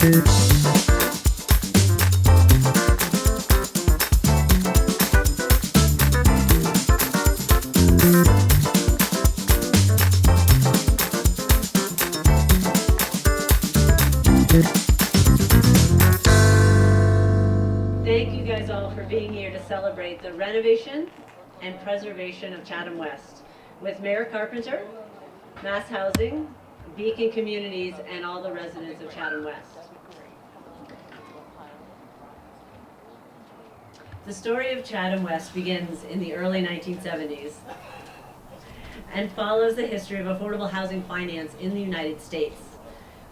Thank you guys all for being here to celebrate the renovation and preservation of Chatham West with Mayor Carpenter, Mass Housing, Beacon Communities, and all the residents of Chatham West. The story of Chatham West begins in the early 1970s and follows the history of affordable housing finance in the United States.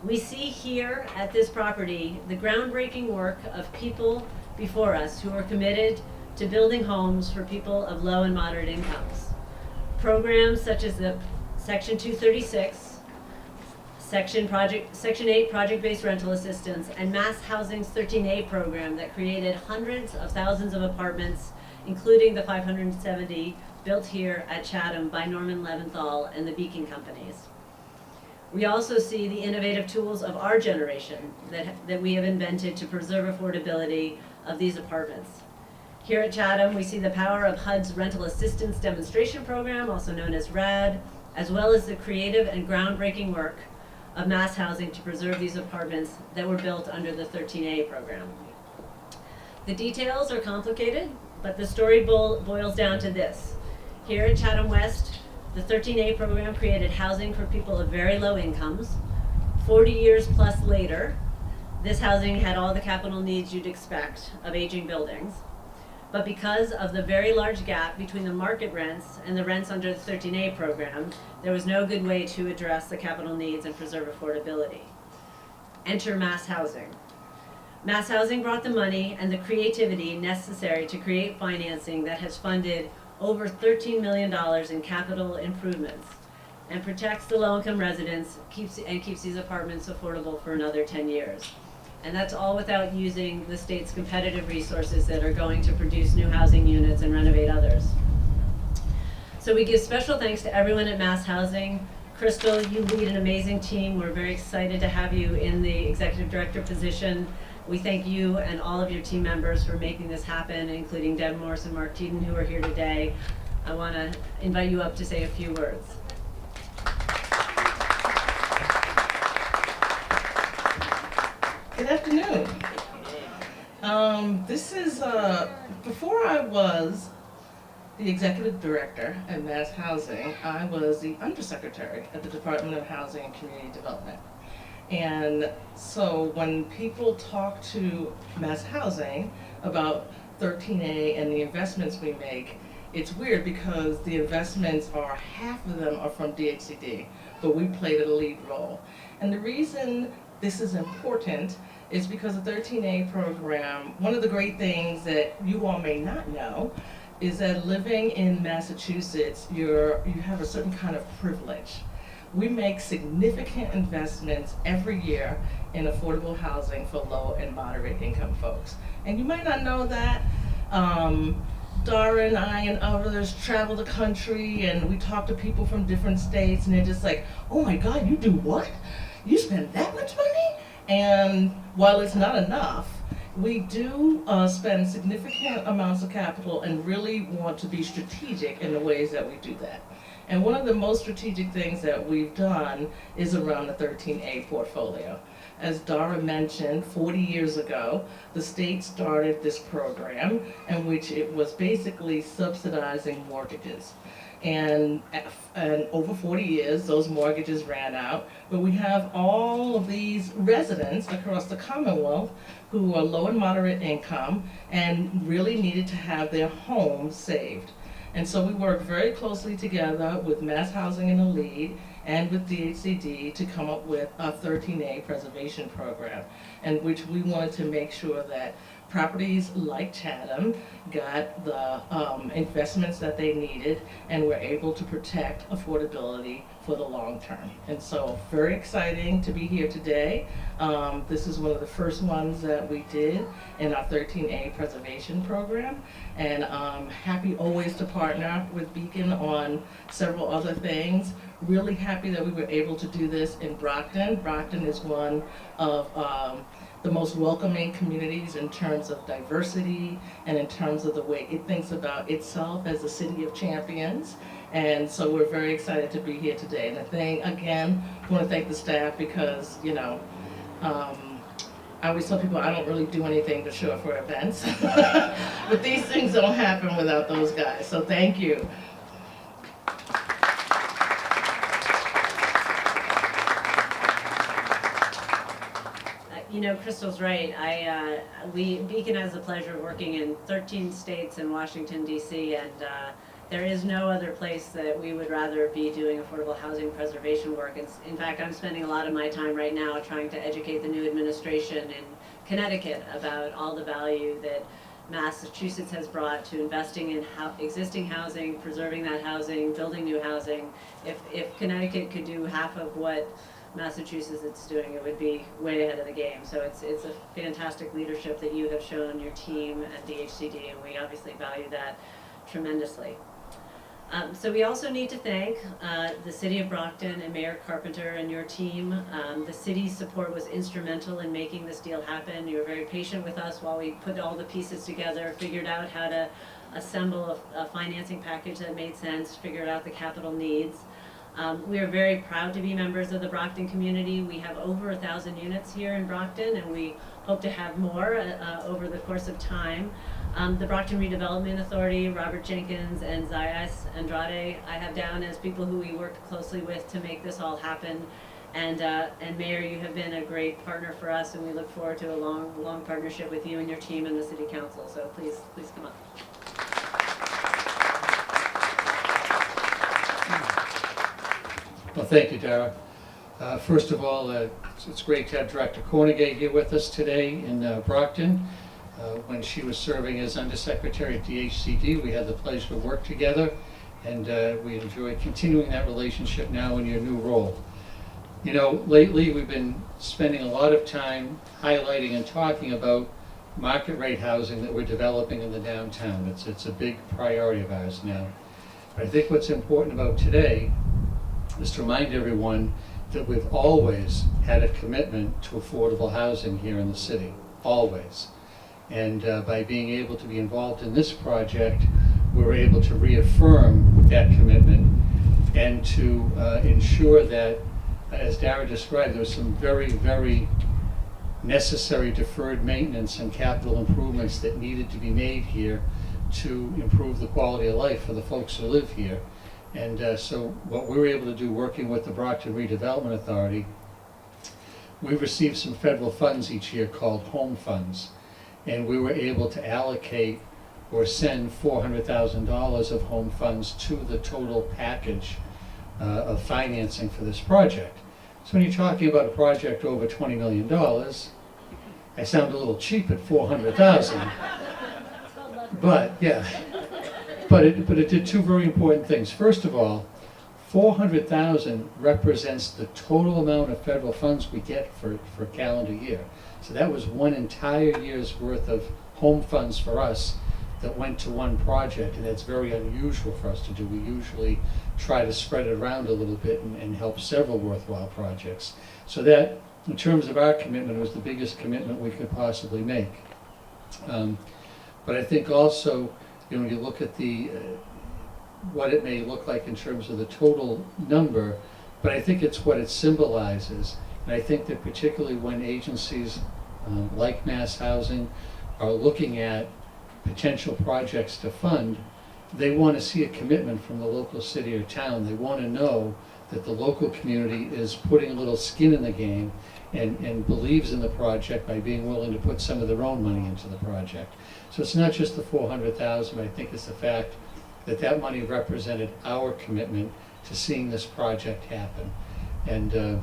We see here at this property the groundbreaking work of people before us who are committed to building homes for people of low and moderate incomes. Programs such as the Section 236, Section 8 project-based rental assistance, and Mass Housing's 13A program that created hundreds of thousands of apartments, including the 570 built here at Chatham by Norman Leventhal and the Beacon companies. We also see the innovative tools of our generation that we have invented to preserve affordability of these apartments. Here at Chatham, we see the power of HUD's Rental Assistance Demonstration Program, also known as RAD, as well as the creative and groundbreaking work of Mass Housing to preserve these apartments that were built under the 13A program. The details are complicated, but the story boils down to this. Here at Chatham West, the 13A program created housing for people of very low incomes. 40 years plus later, this housing had all the capital needs you'd expect of aging buildings. But because of the very large gap between the market rents and the rents under the 13A program, there was no good way to address the capital needs and preserve affordability. Enter Mass Housing. Mass Housing brought the money and the creativity necessary to create financing that has funded over $13 million in capital improvements and protects the low-income residents keeps these apartments affordable for another 10 years. And that's all without using the state's competitive resources that are going to produce new housing units and renovate others. So we give special thanks to everyone at Mass Housing. Crystal, you lead an amazing team. We're very excited to have you in the executive director position. We thank you and all of your team members for making this happen, including Deb Morse and Mark Teeden, who are here today. I want to invite you up to say a few words. Good afternoon. This is, before I was the executive director at Mass Housing, I was the undersecretary at the Department of Housing and Community Development. And so when people talk to Mass Housing about 13A and the investments we make, it's weird because the investments are, half of them are from DHCD, but we played a lead role. And the reason this is important is because the 13A program, one of the great things that you all may not know is that living in Massachusetts, you have a certain kind of privilege. We make significant investments every year in affordable housing for low and moderate income folks. And you might not know that. Dara and I and others travel the country and we talk to people from different states and they're just like, oh my God, you do what? You spend that much money? And while it's not enough, we do spend significant amounts of capital and really want to be strategic in the ways that we do that. And one of the most strategic things that we've done is around the 13A portfolio. As Dara mentioned, 40 years ago, the state started this program in which it was basically subsidizing mortgages. And over 40 years, those mortgages ran out, but we have all of these residents across the Commonwealth who are low and moderate income and really needed to have their homes saved. And so we work very closely together with Mass Housing in the lead and with DHCD to come up with a 13A preservation program, in which we wanted to make sure that properties like Chatham got the investments that they needed and were able to protect affordability for the long term. And so very exciting to be here today. This is one of the first ones that we did in our 13A preservation program. And I'm happy always to partner with Beacon on several other things. Really happy that we were able to do this in Brockton. Brockton is one of the most welcoming communities in terms of diversity and in terms of the way it thinks about itself as a city of champions. And so we're very excited to be here today. And I want to thank the staff because, you know, I always tell people I don't really do anything to show up for events. But these things don't happen without those guys. So thank you. You know, Crystal's right. Beacon has the pleasure of working in 13 states and Washington, D.C., and there is no other place that we would rather be doing affordable housing preservation work. In fact, I'm spending a lot of my time right now trying to educate the new administration in Connecticut about all the value that Massachusetts has brought to investing in existing housing, preserving that housing, building new housing. If Connecticut could do half of what Massachusetts is doing, it would be way ahead of the game. So it's a fantastic leadership that you have shown your team at DHCD, and we obviously value that tremendously. So we also need to thank the City of Brockton and Mayor Carpenter and your team. The city's support was instrumental in making this deal happen. You were very patient with us while we put all the pieces together, figured out how to assemble a financing package that made sense, figured out the capital needs. We are very proud to be members of the Brockton community. We have over 1,000 units here in Brockton, and we hope to have more over the course of time. The Brockton Redevelopment Authority, Robert Jenkins and Zayas Andrade, I have down as people who we worked closely with to make this all happen. And Mayor, you have been a great partner for us, and we look forward to a long partnership with you and your team and the City Council. So please come up. Well, thank you, Dara. First of all, it's great to have Director Cornegay here with us today in Brockton. When she was serving as Undersecretary at DHCD, we had the pleasure to work together, and we enjoy continuing that relationship now in your new role. You know, lately we've been spending a lot of time highlighting and talking about market rate housing that we're developing in the downtown. It's a big priority of ours now. But I think what's important about today is to remind everyone that we've always had a commitment to affordable housing here in the city, always. And by being able to be involved in this project, we're able to reaffirm that commitment and to ensure that, as Dara described, there was some very, very necessary deferred maintenance and capital improvements that needed to be made here to improve the quality of life for the folks who live here. And so what we were able to do working with the Brockton Redevelopment Authority, we receive some federal funds each year called home funds. And we were able to allocate or send $400,000 of home funds to the total package of financing for this project. So when you're talking about a project over $20 million, I sound a little cheap at $400,000. But yeah. But it did two very important things. First of all, $400,000 represents the total amount of federal funds we get for a calendar year. So that was one entire year's worth of home funds for us that went to one project, and that's very unusual for us to do. We usually try to spread it around a little bit and help several worthwhile projects. So that, in terms of our commitment, was the biggest commitment we could possibly make. But I think also, you know, when you look at what it may look like in terms of the total number, but I think it's what it symbolizes. And I think that particularly when agencies like Mass Housing are looking at potential projects to fund, they want to see a commitment from the local city or town. They want to know that the local community is putting a little skin in the game and believes in the project by being willing to put some of their own money into the project. So it's not just the $400,000, but I think it's the fact that that money represented our commitment to seeing this project happen. And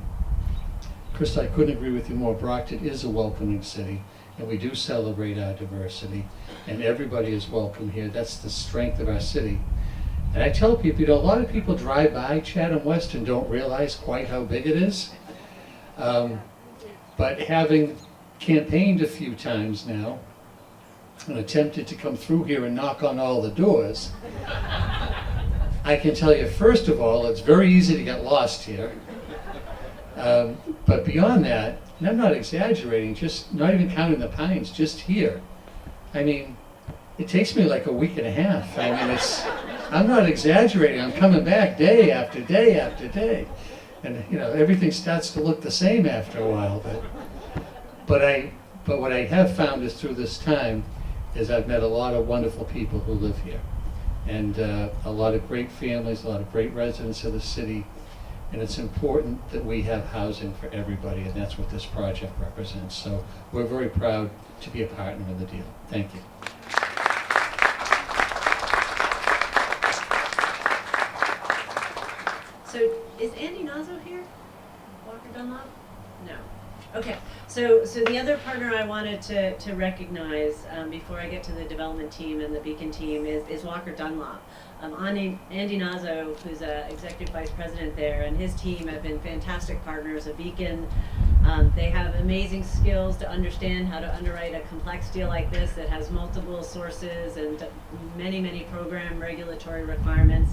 Chris, I couldn't agree with you more. Brockton is a welcoming city, and we do celebrate our diversity, and everybody is welcome here. That's the strength of our city. And I tell people, you know, a lot of people drive by Chatham West and don't realize quite how big it is. But having campaigned a few times now and attempted to come through here and knock on all the doors, I can tell you, first of all, it's very easy to get lost here. But beyond that, and I'm not exaggerating, just not even counting the pines, just here. I mean, it takes me like a week and a half. I mean, I'm not exaggerating. I'm coming back day after day after day. And, you know, everything starts to look the same after a while. But what I have found is through this time is I've met a lot of wonderful people who live here. And a lot of great families, a lot of great residents of the city. And it's important that we have housing for everybody, and that's what this project represents. So we're very proud to be a partner in the deal. Thank you. So is Andy Nazo here? Walker Dunlop? No. Okay. So the other partner I wanted to recognize before I get to the development team and the Beacon team is Walker Dunlop. Andy Nazo, who's executive vice president there, and his team have been fantastic partners of Beacon. They have amazing skills to understand how to underwrite a complex deal like this that has multiple sources and many program regulatory requirements,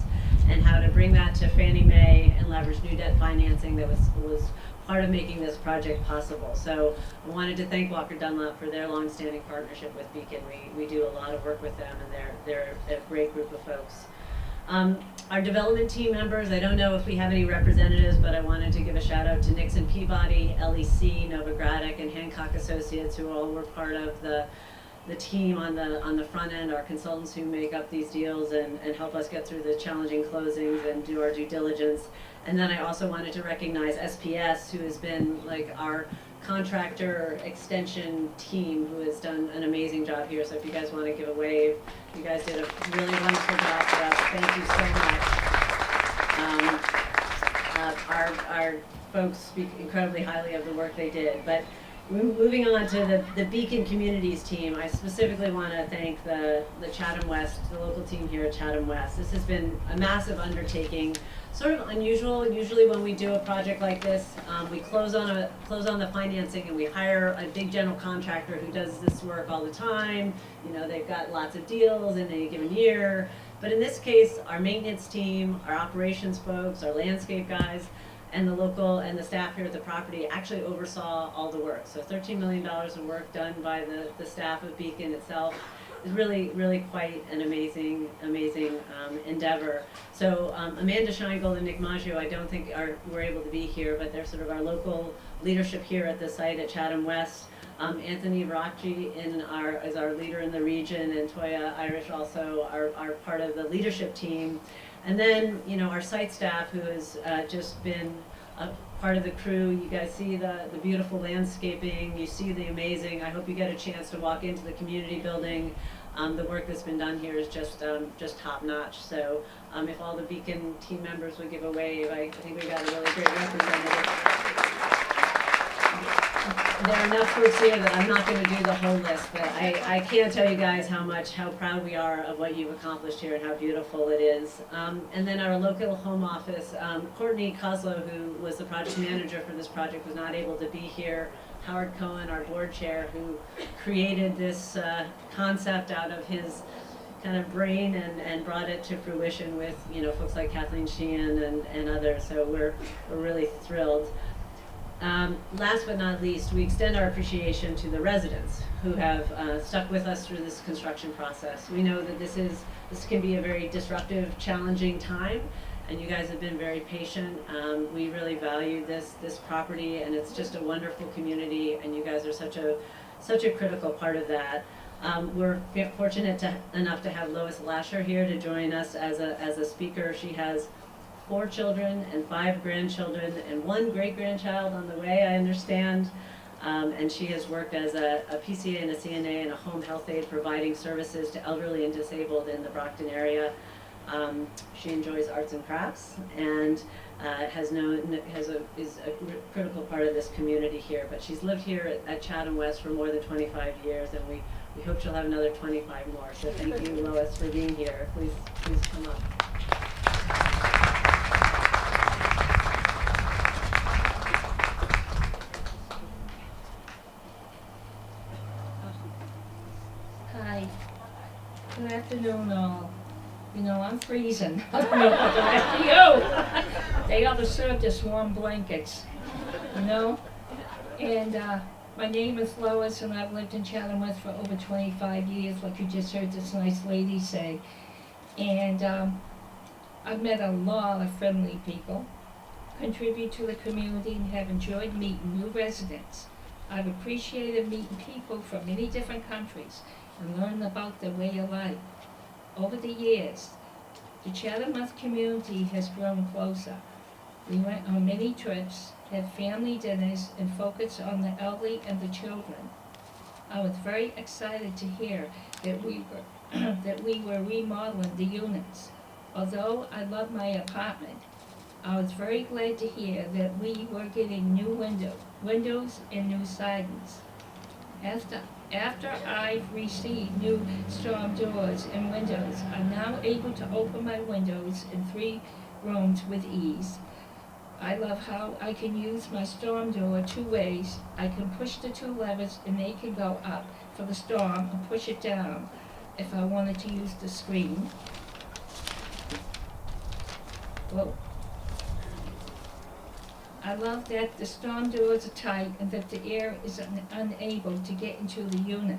and how to bring that to Fannie Mae and leverage new debt financing that was part of making this project possible. So I wanted to thank Walker Dunlop for their long-standing partnership with Beacon. We do a lot of work with them, and they're a great group of folks. Our development team members, I don't know if we have any representatives, but I wanted to give a shout out to Nixon Peabody, LEC, Novogradac, and Hancock Associates, who all were part of the team on the front end, our consultants who make up these deals and help us get through the challenging closings and do our due diligence. And then I also wanted to recognize SPS, who has been like our contractor extension team, who has done an amazing job here. So if you guys want to give a wave, you guys did a really wonderful job for us. Thank you so much. Our folks speak incredibly highly of the work they did. But moving on to the Beacon Communities team, I specifically want to thank the Chatham West, the local team here at Chatham West. This has been a massive undertaking, sort of unusual. Usually when we do a project like this, we close on the financing and we hire a big general contractor who does this work all the time. You know, they've got lots of deals in any given year. But in this case, our maintenance team, our operations folks, our landscape guys, and the local and the staff here at the property actually oversaw all the work. So $13 million of work done by the staff of Beacon itself is really quite an amazing endeavor. So Amanda Scheingold and Nick Maggio, I don't think were able to be here, but they're sort of our local leadership here at the site at Chatham West. Anthony Veracci is our leader in the region, and Toya Irish also are part of the leadership team. And then, you know, our site staff, who has just been a part of the crew. You guys see the beautiful landscaping. You see the amazing, I hope you get a chance to walk into the community building. The work that's been done here is just top notch. So if all the Beacon team members would give a wave, I think we got a really great representative. There are enough folks here that I'm not going to do the whole list, but I can tell you guys how proud we are of what you've accomplished here and how beautiful it is. And then our local home office, Courtney Kozlow, who was the project manager for this project, was not able to be here. Howard Cohen, our board chair, who created this concept out of his kind of brain and brought it to fruition with, you know, folks like Kathleen Sheehan and others. So we're really thrilled. Last but not least, we extend our appreciation to the residents who have stuck with us through this construction process. We know that this can be a very disruptive, challenging time, and you guys have been very patient. We really value this property, and it's just a wonderful community, and you guys are such a critical part of that. We're fortunate enough to have Lois Lasher here to join us as a speaker. She has 4 children and 5 grandchildren and 1 great-grandchild on the way, I understand. And she has worked as a PCA and a CNA and a home health aide, providing services to elderly and disabled in the Brockton area. She enjoys arts and crafts and is a critical part of this community here. But she's lived here at Chatham West for more than 25 years, and we hope she'll have another 25 more. So thank you, Lois, for being here. Please come up. Good afternoon, all. You know, I'm freezing. I don't know about the rest of you. They ought to serve us warm blankets, you know? And my name is Lois, and I've lived in Chatham West for over 25 years, like you just heard this nice lady say. And I've met a lot of friendly people, contribute to the community, and have enjoyed meeting new residents. I've appreciated meeting people from many different countries and learning about their way of life. Over the years, the Chatham West community has grown closer. We went on many trips, had family dinners, and focused on the elderly and the children. I was very excited to hear that we were remodeling the units. Although I love my apartment, I was very glad to hear that we were getting new windows and new sidings. After I've received new storm doors and windows, I'm now able to open my windows in 3 rooms with ease. I love how I can use my storm door 2 ways. I can push the 2 levers and they can go up for the storm and push it down if I wanted to use the screen. Whoa. I love that the storm doors are tight and that the air is unable to get into the unit.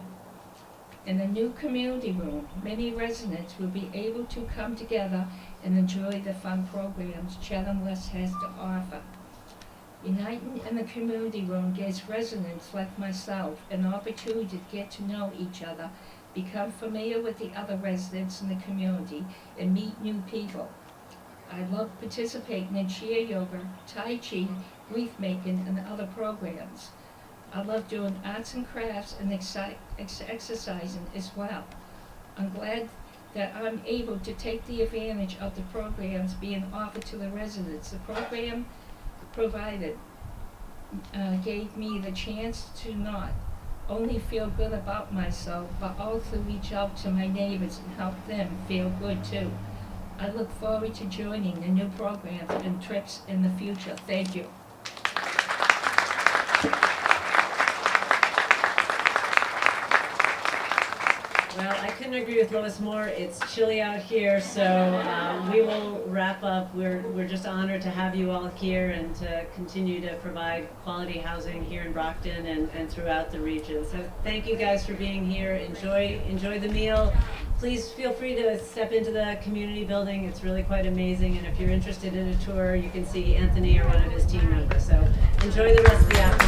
In the new community room, many residents will be able to come together and enjoy the fun programs Chatham West has to offer. Uniting in the community room gives residents like myself an opportunity to get to know each other, become familiar with the other residents in the community, and meet new people. I love participating in chair yoga, tai chi, wreath making, and other programs. I love doing arts and crafts and exercising as well. I'm glad that I'm able to take the advantage of the programs being offered to the residents. The program provided gave me the chance to not only feel good about myself, but also reach out to my neighbors and help them feel good too. I look forward to joining the new programs and trips in the future. Thank you. Well, I couldn't agree with Lois more. It's chilly out here, so we will wrap up. We're just honored to have you all here and to continue to provide quality housing here in Brockton and throughout the region. So thank you guys for being here. Enjoy the meal. Please feel free to step into the community building. It's really quite amazing. And if you're interested in a tour, you can see Anthony or one of his team members. So enjoy the rest of the afternoon.